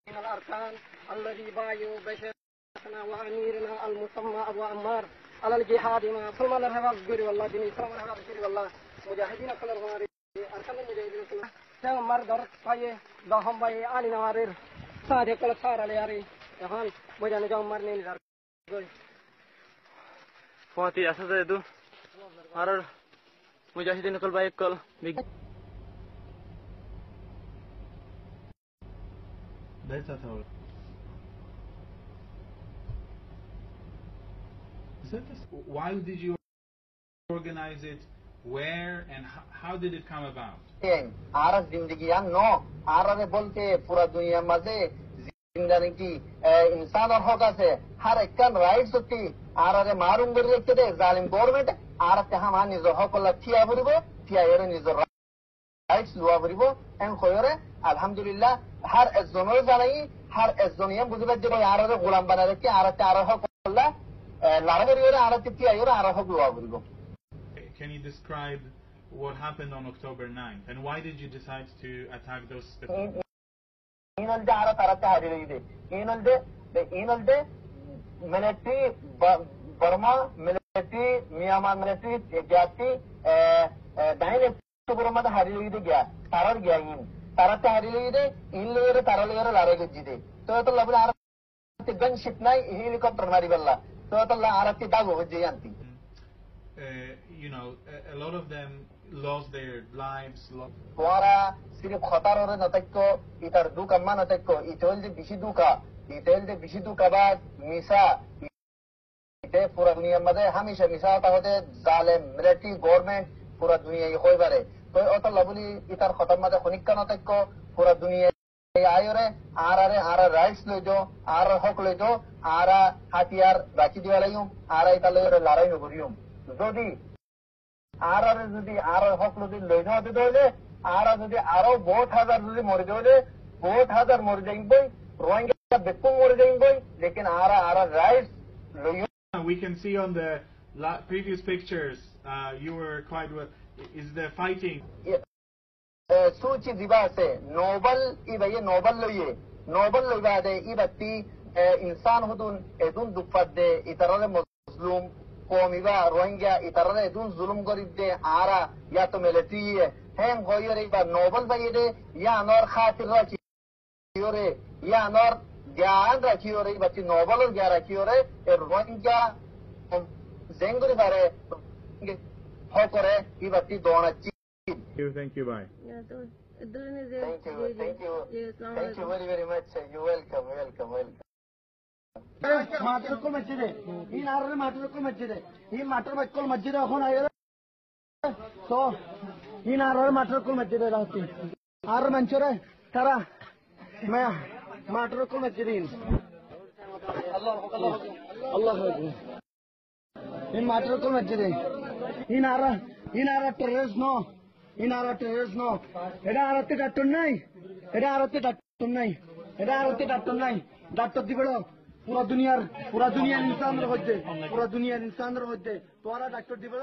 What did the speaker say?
الأركان الذي بايع بشيخنا وأميرنا المسمى أبو عمار على الجهاد مع سلمان الرفاق الجري والله ديني سلمان الرفاق الجري والله مجاهدين كل الغماري أركان المجاهدين سلام مردر فايه دهم باي آني نوارير ساده كل سارة لياري يهان مجان جام مرني نزار فاتي أساس itu harus mujahidin kal baik kal That's all. Why did you organize it? Where and how did it come about? आरा जिंदगी no आरा ने बोलते पूरा दुनिया मजे जिंदगी इंसान और होगा से हर एक का राइट्स होती आरा ने मारूं बर रखते दे जालिम गवर्नमेंट आरा ते हम निजो हक लथिया बरिबो थिया एरो निजो राइट्स लुआ बरिबो एन खोयरे अल्हम्दुलिल्लाह हर एजोनो जानाई हर एजोनिया बुझबे जे आरा रे गोलाम बना रखे आरा ते आरा हक ला लाड़बरियो आरा ते थिया एरो आरा हक लुआ बरिबो. Can you describe what happened on October 9th and why did you decide to attack those specific? Inalde ara tarate harilide. Inalde military Burma military Myanmar military jati daine October mada harilide gaya. Tarar gaya in. Tarate harilide inlere taralere larage jide. To labna ara gunship nai helicopter mari balla. To arati dago hojiyanti. You know, a lot of them lost their lives. Tuara sirf khatar ore natakko itar duka man natakko itel de bishi duka bad misa ite pura duniya made hamisha misa ta hote zalim military government pura duniya ye hoy bare to ota labuli itar khatar made khonikka natakko pura duniya ayore ara rights lejo ara hok lejo ara hatiyar rakhi diwalayum ara itale larai no guriyum jodi आरा যদি আরো হক যদি লইনো হতে দলে আরা যদি আরো 5000 যদি মরে দলে 5000 মরে যাইবই রোহিঙ্গা বেকুম মরে যাইবই লেকিন আরা rights লইও. We can see on the previous pictures you were quite well. Is the fighting सूची दिबा से नोबल लइबा दे इबती इंसान हुदुन एदुन दुफत दे इतरले मजलूम Komiba Rohingya itarare dun zulum goribde ara ya to military hem goyore ba noble bayide ya nor khatir rakhiyore ya nor gyan rakhiyore bati noble or gyan rakhiyore e Rohingya zenguri bare hokore ibati donachi. Thank you bye. Thank you very much. You welcome. মাত্রকল মসজিদে এই নারের মাত্রকল মসজিদে এই মাত্রকল মসজিদে এখন আইরে তো এই নারের মাত্রকল মসজিদে রাখতি আর মঞ্চরে তারা মাত্রকল মসজিদে আল্লাহ আকবার এই মাত্রকল মসজিদে এই নারা টেররিস্ট নো এটা আরতে ডাক্তার নাই ডাক্তার দিবেড় পুরা দুনিয়ার ইনসানের মধ্যে তোরা ডাক্তার দিবে